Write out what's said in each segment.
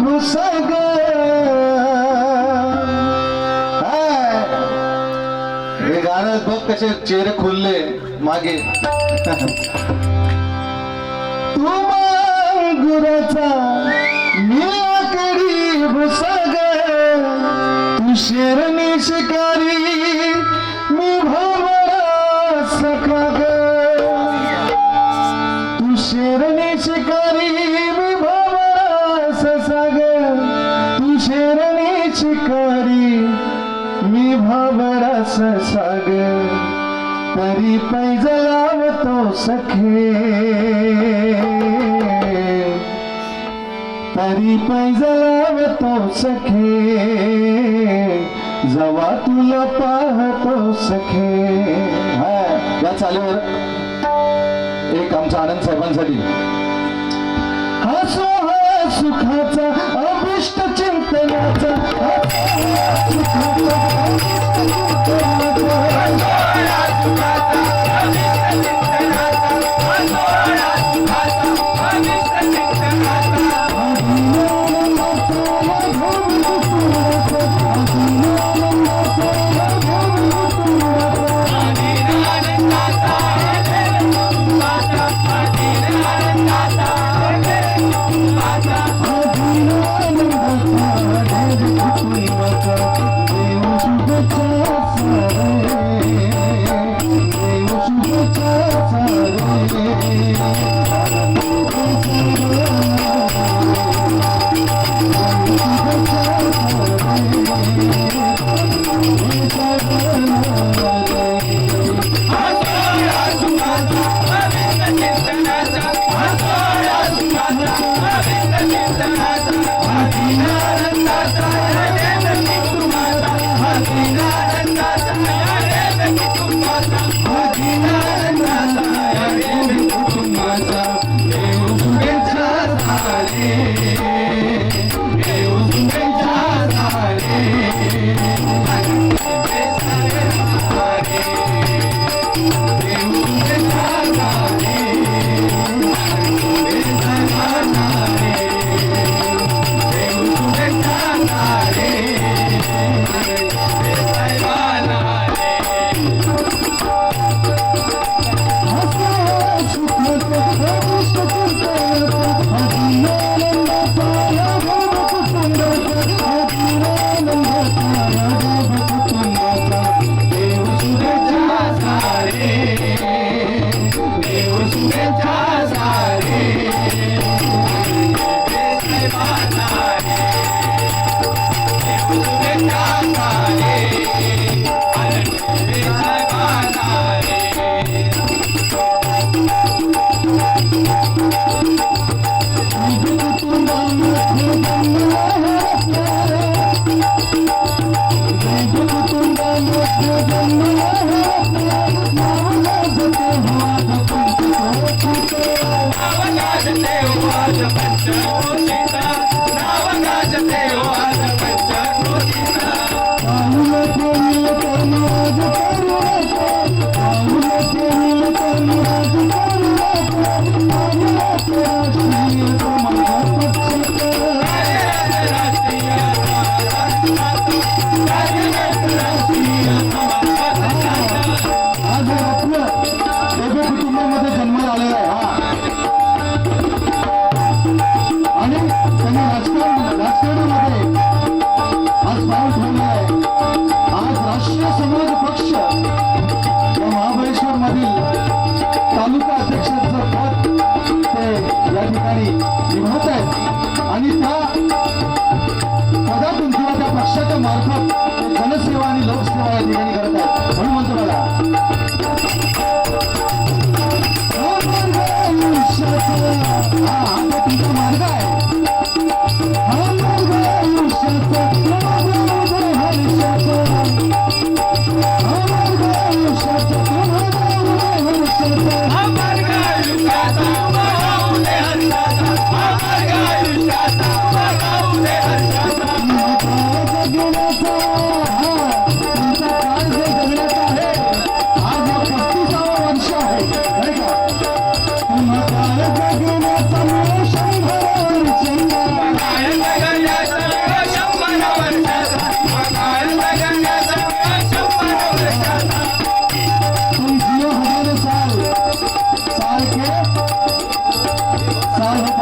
भुसग हे गाणं बघ कसे चेहरे खुलले मागे तू गुराचा मी आकडी भुसग तू शेरणी शिकारी मी भोवरा सखा ग तू शेरणी शिकारी मी भोवरा ससा ग तू शेरणी शिकारी मी भोवरा ससा ग तरी पैज लावतो सखे तरी पैज लावतो सखे जवा तुला पाहतो सखे या चालीवर एक आमच्या आनंद साहेबांसाठी हा सोहा सुखाचा अभिष्ट चिंतनाचा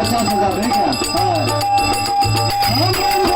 50,000 नहीं क्या हाँ